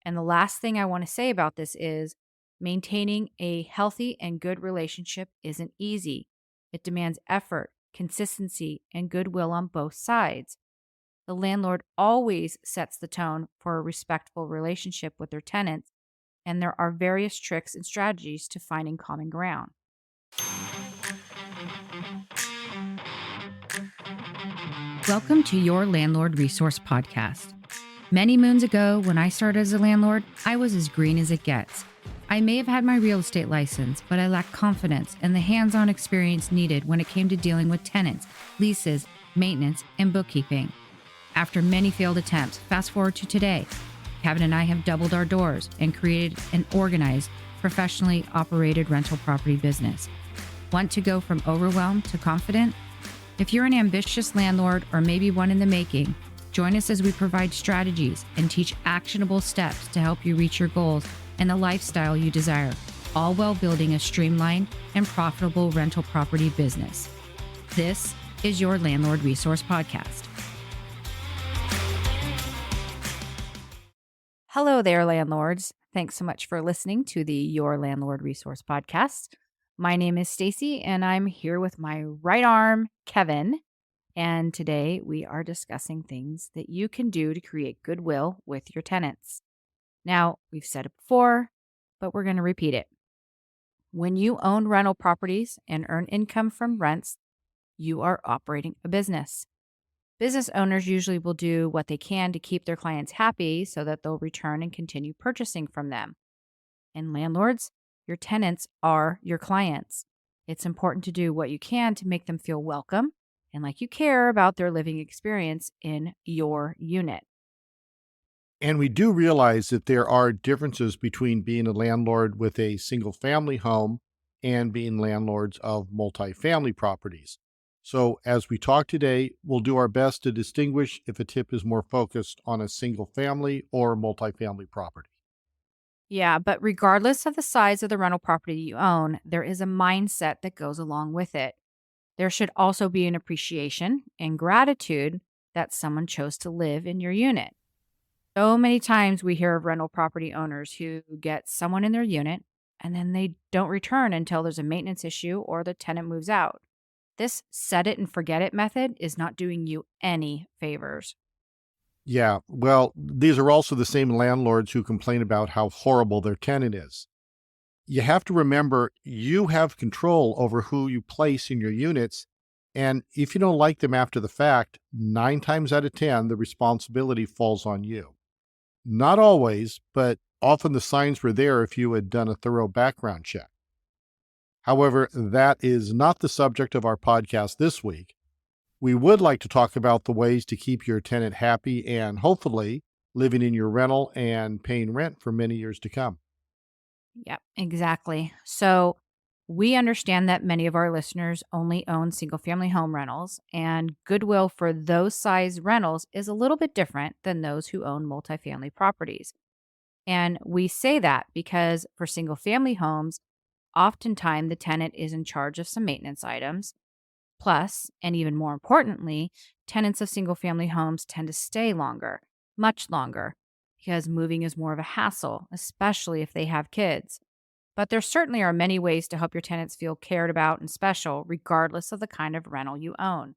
And the last thing I want to say about this is maintaining a healthy and good relationship isn't easy. It demands effort, consistency, and goodwill on both sides. The landlord always sets the tone for a respectful relationship with their tenants, and there are various tricks and strategies to finding common ground. Welcome to your Landlord Resource Podcast. Many moons ago, when I started as a landlord, I was as green as it gets. I may have had my real estate license, but I lacked confidence and the hands-on experience needed when it came to dealing with tenants, leases, maintenance, and bookkeeping. After many failed attempts, fast forward to today, Kevin and I have doubled our doors and created an organized, professionally operated rental property business. Want to go from overwhelmed to confident? If you're an ambitious landlord or maybe one in the making, join us as we provide strategies and teach actionable steps to help you reach your goals and the lifestyle you desire, all while building a streamlined and profitable rental property business. This is your Landlord Resource Podcast. Hello there, landlords. Thanks so much for listening to the Your Landlord Resource Podcast. My name is Stacy, and I'm here with my right arm, Kevin. And today we are discussing things that you can do to create goodwill with your tenants. Now, we've said it before, but we're going to repeat it. When you own rental properties and earn income from rents, you are operating a business. Business owners usually will do what they can to keep their clients happy so that they'll return and continue purchasing from them. And landlords, your tenants are your clients. It's important to do what you can to make them feel welcome and like you care about their living experience in your unit. And we do realize that there are differences between being a landlord with a single family home and being landlords of multifamily properties. So, as we talk today, we'll do our best to distinguish if a tip is more focused on a single family or multifamily property. Yeah, but regardless of the size of the rental property you own, there is a mindset that goes along with it. There should also be an appreciation and gratitude that someone chose to live in your unit. So many times we hear of rental property owners who get someone in their unit and then they don't return until there's a maintenance issue or the tenant moves out. This set it and forget it method is not doing you any favors. Yeah, well, these are also the same landlords who complain about how horrible their tenant is. You have to remember you have control over who you place in your units. And if you don't like them after the fact, 9 times out of 10, the responsibility falls on you. Not always, but often the signs were there if you had done a thorough background check. However, that is not the subject of our podcast this week. We would like to talk about the ways to keep your tenant happy and hopefully living in your rental and paying rent for many years to come. Yep, exactly. So we understand that many of our listeners only own single family home rentals, and goodwill for those size rentals is a little bit different than those who own multifamily properties. And we say that because for single family homes, oftentimes the tenant is in charge of some maintenance items. Plus, and even more importantly, tenants of single family homes tend to stay longer, much longer, because moving is more of a hassle, especially if they have kids. But there certainly are many ways to help your tenants feel cared about and special, regardless of the kind of rental you own.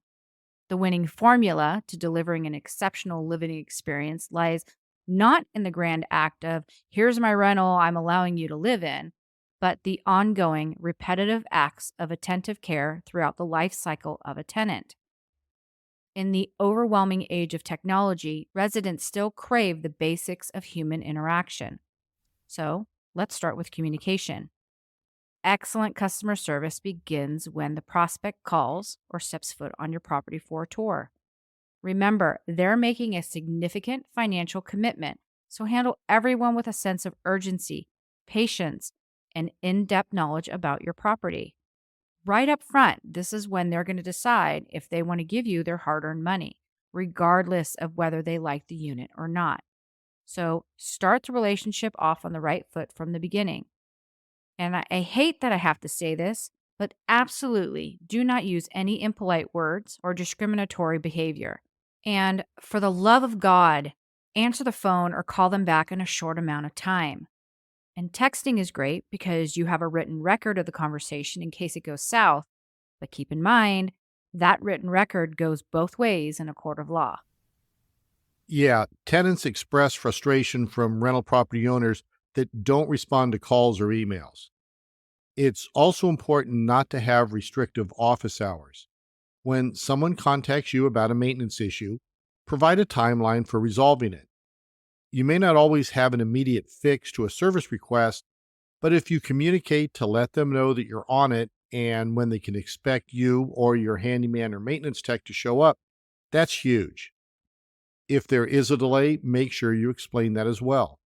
The winning formula to delivering an exceptional living experience lies not in the grand act of, here's my rental I'm allowing you to live in, but the ongoing repetitive acts of attentive care throughout the life cycle of a tenant. In the overwhelming age of technology, residents still crave the basics of human interaction. So let's start with communication. Excellent customer service begins when the prospect calls or steps foot on your property for a tour. Remember, they're making a significant financial commitment, so handle everyone with a sense of urgency, patience, and in-depth knowledge about your property. Right up front, this is when they're going to decide if they want to give you their hard-earned money, regardless of whether they like the unit or not. So start the relationship off on the right foot from the beginning. And I hate that I have to say this, but absolutely do not use any impolite words or discriminatory behavior. And for the love of God, Answer the phone or call them back in a short amount of time. And texting is great because you have a written record of the conversation in case it goes south. But keep in mind, that written record goes both ways in a court of law. Yeah, tenants express frustration from rental property owners that don't respond to calls or emails. It's also important not to have restrictive office hours. When someone contacts you about a maintenance issue, provide a timeline for resolving it. You may not always have an immediate fix to a service request, but if you communicate to let them know that you're on it and when they can expect you or your handyman or maintenance tech to show up, that's huge. If there is a delay, make sure you explain that as well.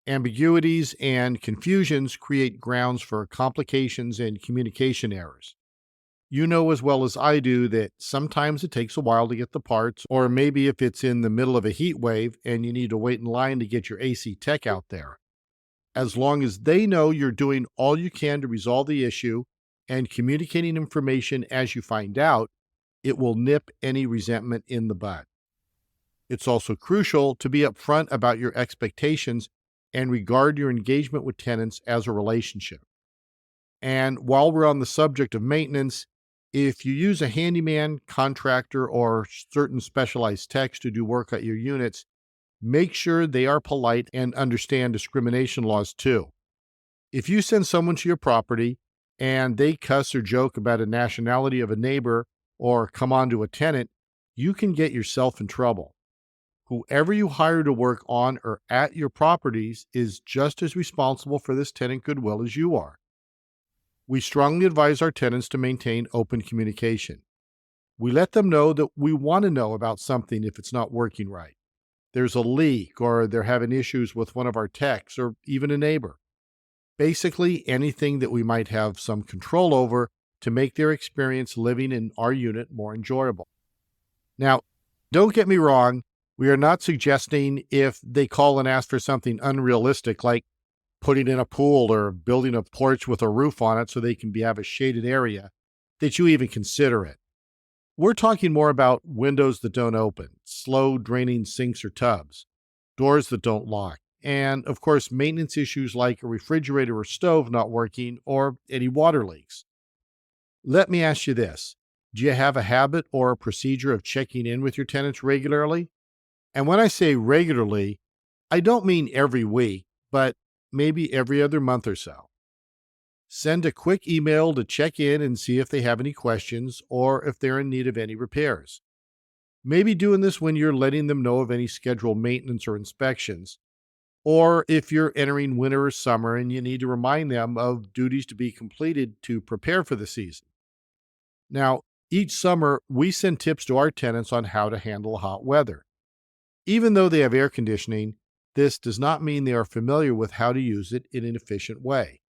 Ambiguities and confusions create grounds for complications and communication errors. You know as well as I do that sometimes it takes a while to get the parts, or maybe if it's in the middle of a heat wave and you need to wait in line to get your AC tech out there. As long as they know you're doing all you can to resolve the issue and communicating information as you find out, it will nip any resentment in the bud. It's also crucial to be upfront about your expectations and regard your engagement with tenants as a relationship. And while we're on the subject of maintenance, if you use a handyman, contractor, or certain specialized techs to do work at your units, make sure they are polite and understand discrimination laws too. If you send someone to your property and they cuss or joke about a nationality of a neighbor or come on to a tenant, you can get yourself in trouble. Whoever you hire to work on or at your properties is just as responsible for this tenant goodwill as you are. We strongly advise our tenants to maintain open communication. We let them know that we want to know about something if it's not working right. There's a leak or they're having issues with one of our techs or even a neighbor. Basically, anything that we might have some control over to make their experience living in our unit more enjoyable. Now, don't get me wrong, we are not suggesting if they call and ask for something unrealistic like putting in a pool or building a porch with a roof on it so they can have a shaded area, that you even consider it. We're talking more about windows that don't open, slow draining sinks or tubs, doors that don't lock, and of course, maintenance issues like a refrigerator or stove not working or any water leaks. Let me ask you this. Do you have a habit or a procedure of checking in with your tenants regularly? And when I say regularly, I don't mean every week, but maybe every other month or so. Send a quick email to check in and see if they have any questions or if they're in need of any repairs. Maybe doing this when you're letting them know of any scheduled maintenance or inspections, or if you're entering winter or summer and you need to remind them of duties to be completed to prepare for the season. Now, each summer, we send tips to our tenants on how to handle hot weather. Even though they have air conditioning, this does not mean they are familiar with how to use it in an efficient way.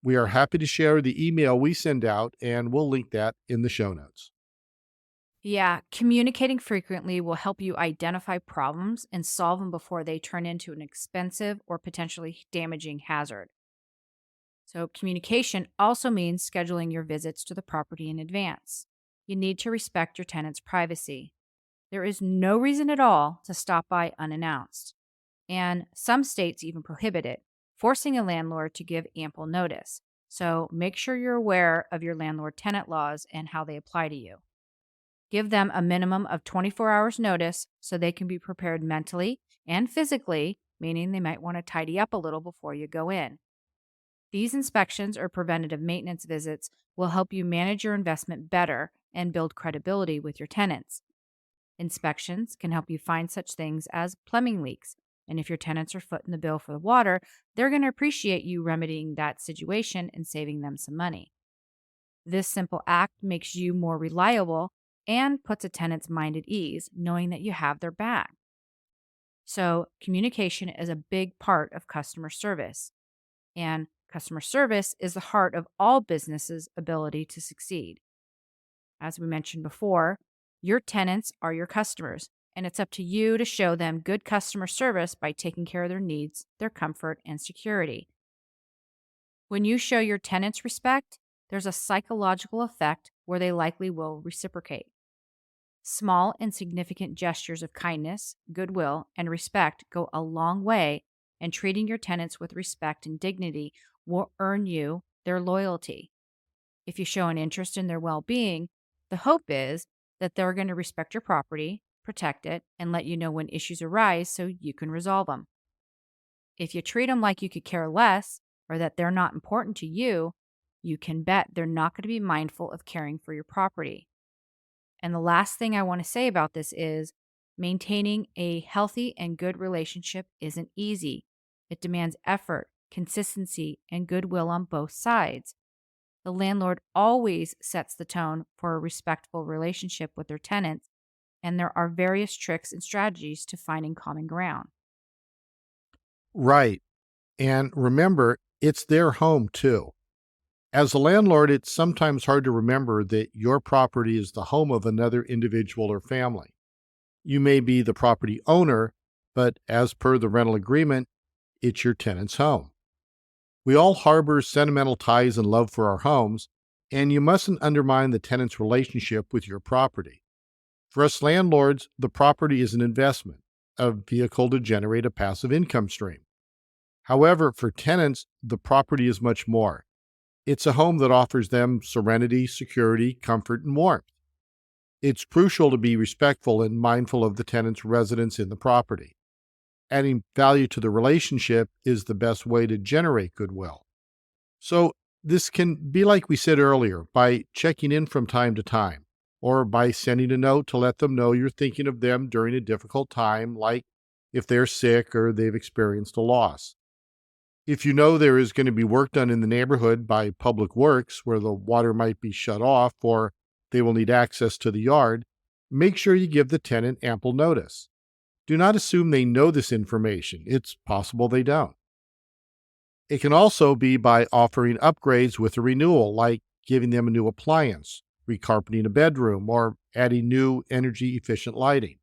We are happy to share the email we send out, and we'll link that in the show notes. Yeah, communicating frequently will help you identify problems and solve them before they turn into an expensive or potentially damaging hazard. So, communication also means scheduling your visits to the property in advance. You need to respect your tenant's privacy. There is no reason at all to stop by unannounced. And some states even prohibit it, forcing a landlord to give ample notice. So, make sure you're aware of your landlord tenant laws and how they apply to you. Give them a minimum of 24 hours notice so they can be prepared mentally and physically, meaning they might want to tidy up a little before you go in. These inspections or preventative maintenance visits will help you manage your investment better and build credibility with your tenants. Inspections can help you find such things as plumbing leaks. And if your tenants are footing the bill for the water, they're going to appreciate you remedying that situation and saving them some money. This simple act makes you more reliable and puts a tenant's mind at ease, knowing that you have their back. So, communication is a big part of customer service, and customer service is the heart of all businesses' ability to succeed. As we mentioned before, your tenants are your customers, and it's up to you to show them good customer service by taking care of their needs, their comfort, and security. When you show your tenants respect, there's a psychological effect where they likely will reciprocate. Small and significant gestures of kindness, goodwill, and respect go a long way, and treating your tenants with respect and dignity will earn you their loyalty. If you show an interest in their well being, the hope is that they're going to respect your property, protect it, and let you know when issues arise so you can resolve them. If you treat them like you could care less or that they're not important to you, you can bet they're not going to be mindful of caring for your property. And the last thing I want to say about this is maintaining a healthy and good relationship isn't easy. It demands effort, consistency, and goodwill on both sides. The landlord always sets the tone for a respectful relationship with their tenants, and there are various tricks and strategies to finding common ground. Right. And remember, it's their home too. As a landlord, it's sometimes hard to remember that your property is the home of another individual or family. You may be the property owner, but as per the rental agreement, it's your tenant's home. We all harbor sentimental ties and love for our homes, and you mustn't undermine the tenant's relationship with your property. For us landlords, the property is an investment, a vehicle to generate a passive income stream. However, for tenants, the property is much more. It's a home that offers them serenity, security, comfort, and warmth. It's crucial to be respectful and mindful of the tenant's residence in the property. Adding value to the relationship is the best way to generate goodwill. So, this can be like we said earlier, by checking in from time to time, or by sending a note to let them know you're thinking of them during a difficult time, like if they're sick or they've experienced a loss. If you know there is going to be work done in the neighborhood by Public Works where the water might be shut off or they will need access to the yard, make sure you give the tenant ample notice. Do not assume they know this information. It's possible they don't. It can also be by offering upgrades with a renewal, like giving them a new appliance, recarpeting a bedroom, or adding new energy efficient lighting.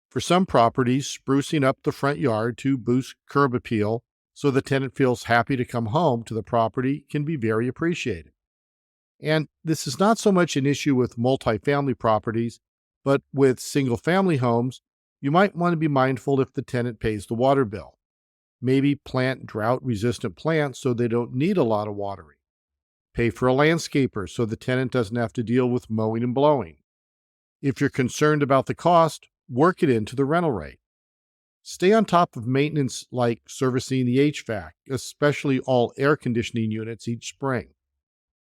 For some properties, sprucing up the front yard to boost curb appeal so the tenant feels happy to come home to the property can be very appreciated. And this is not so much an issue with multifamily properties, but with single family homes, you might want to be mindful if the tenant pays the water bill. Maybe plant drought resistant plants so they don't need a lot of watering. Pay for a landscaper so the tenant doesn't have to deal with mowing and blowing. If you're concerned about the cost, work it into the rental rate. Stay on top of maintenance like servicing the HVAC, especially all air conditioning units each spring.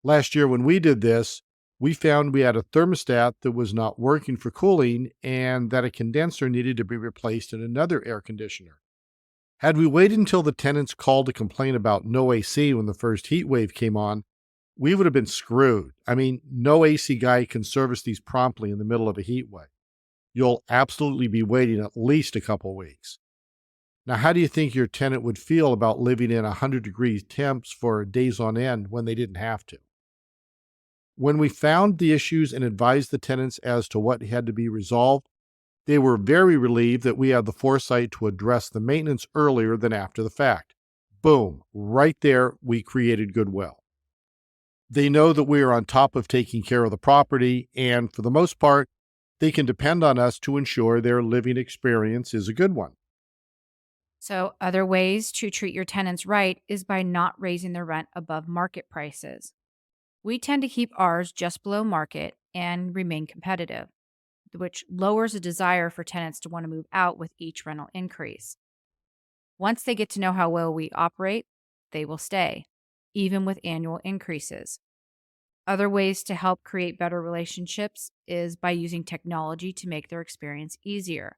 Last year, when we did this, we found we had a thermostat that was not working for cooling and that a condenser needed to be replaced in another air conditioner. Had we waited until the tenants called to complain about no AC when the first heat wave came on, we would have been screwed. I mean, no AC guy can service these promptly in the middle of a heat wave. You'll absolutely be waiting at least a couple weeks. Now, how do you think your tenant would feel about living in 100 degrees temps for days on end when they didn't have to? When we found the issues and advised the tenants as to what had to be resolved, they were very relieved that we had the foresight to address the maintenance earlier than after the fact. Boom, right there, we created goodwill. They know that we are on top of taking care of the property, and for the most part, they can depend on us to ensure their living experience is a good one. So, other ways to treat your tenants right is by not raising their rent above market prices. We tend to keep ours just below market and remain competitive, which lowers the desire for tenants to want to move out with each rental increase. Once they get to know how well we operate, they will stay, even with annual increases. Other ways to help create better relationships is by using technology to make their experience easier.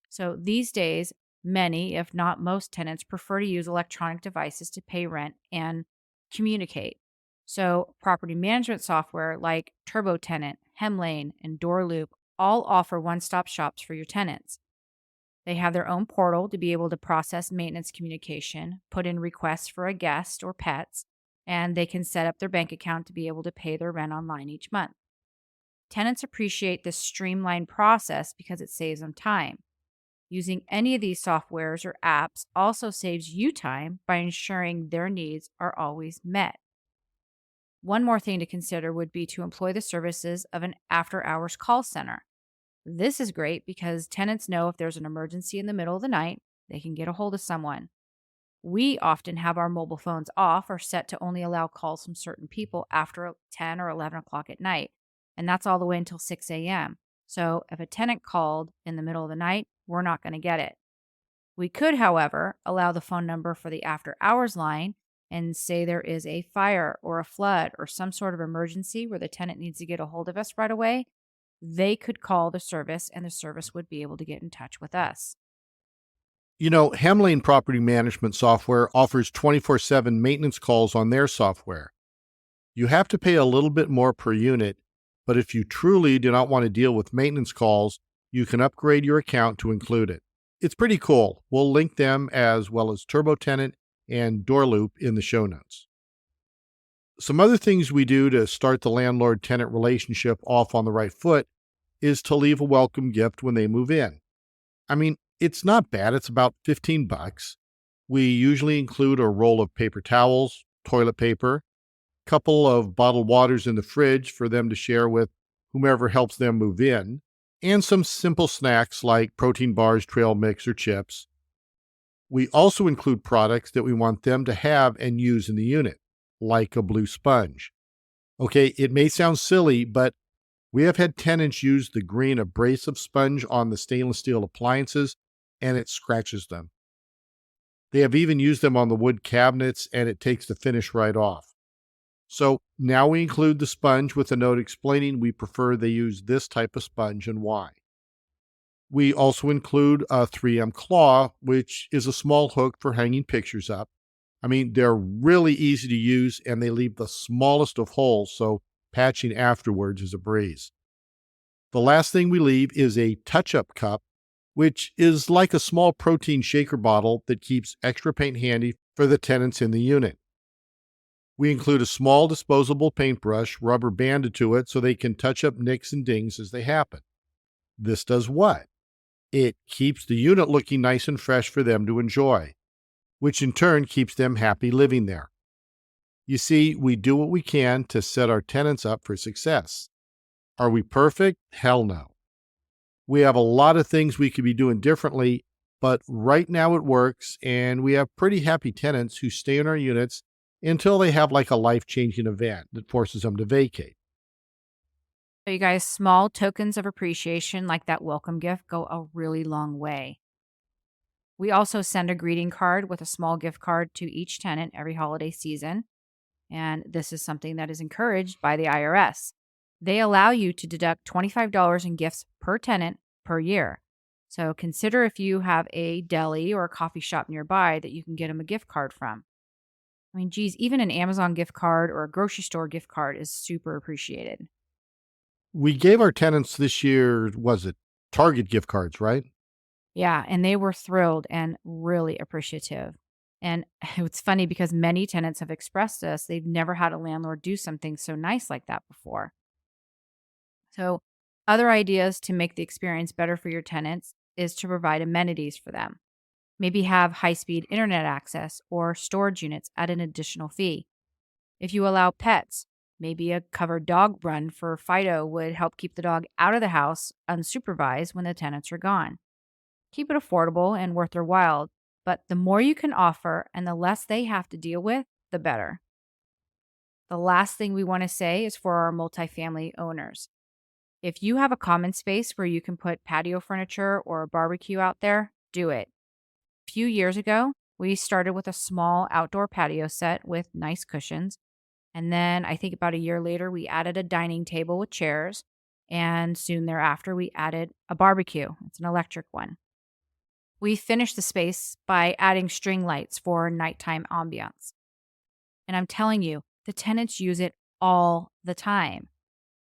So these days, many, if not most tenants prefer to use electronic devices to pay rent and communicate. So property management software like Tenant, Hemlane, and Doorloop all offer one-stop shops for your tenants. They have their own portal to be able to process maintenance communication, put in requests for a guest or pets, and they can set up their bank account to be able to pay their rent online each month. Tenants appreciate this streamlined process because it saves them time. Using any of these softwares or apps also saves you time by ensuring their needs are always met. One more thing to consider would be to employ the services of an after hours call center. This is great because tenants know if there's an emergency in the middle of the night, they can get a hold of someone. We often have our mobile phones off or set to only allow calls from certain people after 10 or 11 o'clock at night. And that's all the way until 6 a.m. So if a tenant called in the middle of the night, we're not going to get it. We could, however, allow the phone number for the after hours line and say there is a fire or a flood or some sort of emergency where the tenant needs to get a hold of us right away. They could call the service and the service would be able to get in touch with us. Hemlane property management software offers 24/7 maintenance calls on their software. You have to pay a little bit more per unit, but if you truly do not want to deal with maintenance calls, you can upgrade your account to include it. It's pretty cool. We'll link them as well as Turbo Tenant and Door Loop in the show notes. Some other things we do to start the landlord tenant relationship off on the right foot is to leave a welcome gift when they move in. I mean, it's not bad. It's about 15 bucks. We usually include a roll of paper towels, toilet paper, couple of bottled waters in the fridge for them to share with whomever helps them move in, and some simple snacks like protein bars, trail mix, or chips. We also include products that we want them to have and use in the unit, like a blue sponge. Okay, it may sound silly, but we have had tenants use the green abrasive sponge on the stainless steel appliances, and it scratches them. They have even used them on the wood cabinets, and it takes the finish right off. So now we include the sponge with a note explaining we prefer they use this type of sponge and why. We also include a 3M claw, which is a small hook for hanging pictures up. I mean, they're really easy to use and they leave the smallest of holes, so patching afterwards is a breeze. The last thing we leave is a touch-up cup, which is like a small protein shaker bottle that keeps extra paint handy for the tenants in the unit. We include a small disposable paintbrush rubber banded to it so they can touch up nicks and dings as they happen. This does what? It keeps the unit looking nice and fresh for them to enjoy, which in turn keeps them happy living there. You see, we do what we can to set our tenants up for success. Are we perfect? Hell no. We have a lot of things we could be doing differently, but right now it works, and we have pretty happy tenants who stay in our units until they have like a life-changing event that forces them to vacate. So, you guys, small tokens of appreciation like that welcome gift go a really long way. We also send a greeting card with a small gift card to each tenant every holiday season. And this is something that is encouraged by the IRS. They allow you to deduct $25 in gifts per tenant per year. So consider if you have a deli or a coffee shop nearby that you can get them a gift card from. I mean, geez, even an Amazon gift card or a grocery store gift card is super appreciated. We gave our tenants this year, was it Target gift cards, right? Yeah, and they were thrilled and really appreciative. And it's funny because many tenants have expressed to us they've never had a landlord do something so nice like that before. So, other ideas to make the experience better for your tenants is to provide amenities for them. Maybe have high speed internet access or storage units at an additional fee. If you allow pets, maybe a covered dog run for Fido would help keep the dog out of the house unsupervised when the tenants are gone. Keep it affordable and worth their while, but the more you can offer and the less they have to deal with, the better. The last thing we want to say is for our multifamily owners. If you have a common space where you can put patio furniture or a barbecue out there, do it. A few years ago, we started with a small outdoor patio set with nice cushions. And then I think about a year later, we added a dining table with chairs. And soon thereafter, we added a barbecue. It's an electric one. We finished the space by adding string lights for nighttime ambiance. And I'm telling you, the tenants use it all the time.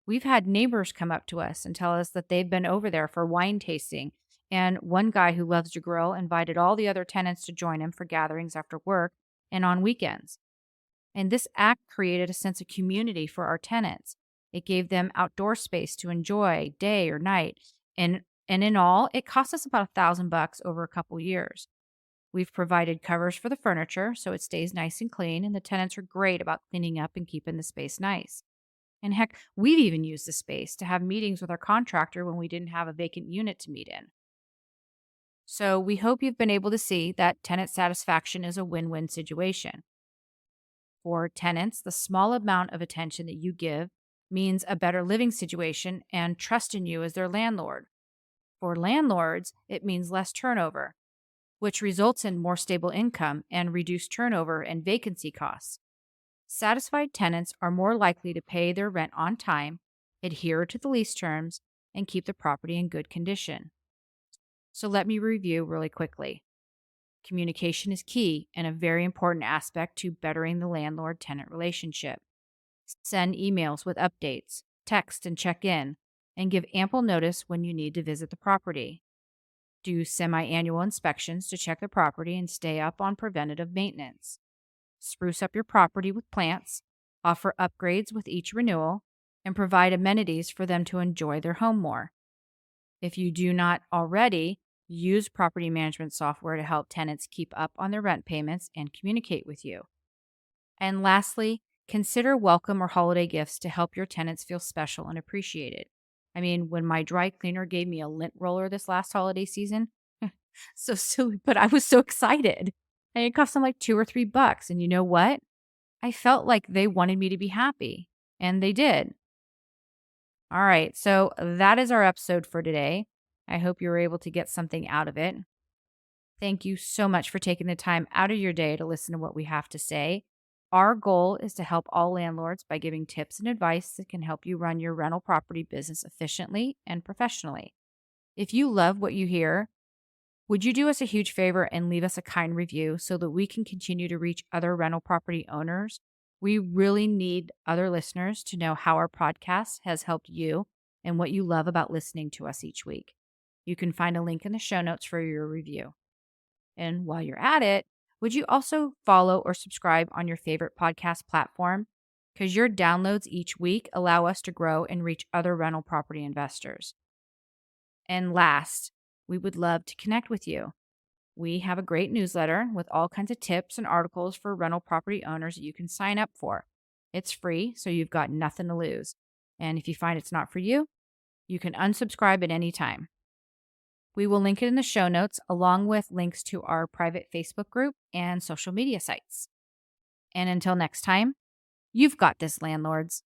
We've had neighbors come up to us and tell us that they've been over there for wine tasting. And one guy who loves to grill invited all the other tenants to join him for gatherings after work and on weekends. And this act created a sense of community for our tenants. It gave them outdoor space to enjoy day or night. And in all, it cost us about $1,000 over a couple years. We've provided covers for the furniture so it stays nice and clean, and the tenants are great about cleaning up and keeping the space nice. And heck, we've even used the space to have meetings with our contractor when we didn't have a vacant unit to meet in. So we hope you've been able to see that tenant satisfaction is a win win situation. For tenants, the small amount of attention that you give means a better living situation and trust in you as their landlord. For landlords, it means less turnover, which results in more stable income and reduced turnover and vacancy costs. Satisfied tenants are more likely to pay their rent on time, adhere to the lease terms, and keep the property in good condition. So let me review really quickly. Communication is key and a very important aspect to bettering the landlord tenant relationship. Send emails with updates, text and check in, and give ample notice when you need to visit the property. Do semi annual inspections to check the property and stay up on preventative maintenance. Spruce up your property with plants, offer upgrades with each renewal, and provide amenities for them to enjoy their home more. If you do not already, use property management software to help tenants keep up on their rent payments and communicate with you. And lastly, consider welcome or holiday gifts to help your tenants feel special and appreciated. I mean, when my dry cleaner gave me a lint roller this last holiday season, so silly, but I was so excited. And it cost them like $2 or $3. And you know what? I felt like they wanted me to be happy, and they did. All right. So that is our episode for today. I hope you were able to get something out of it. Thank you so much for taking the time out of your day to listen to what we have to say. Our goal is to help all landlords by giving tips and advice that can help you run your rental property business efficiently and professionally. If you love what you hear, would you do us a huge favor and leave us a kind review so that we can continue to reach other rental property owners? We really need other listeners to know how our podcast has helped you and what you love about listening to us each week. You can find a link in the show notes for your review. And while you're at it, would you also follow or subscribe on your favorite podcast platform? Because your downloads each week allow us to grow and reach other rental property investors. And last, we would love to connect with you. We have a great newsletter with all kinds of tips and articles for rental property owners that you can sign up for. It's free, so you've got nothing to lose. And if you find it's not for you, you can unsubscribe at any time. We will link it in the show notes along with links to our private Facebook group and social media sites. And until next time, you've got this, landlords.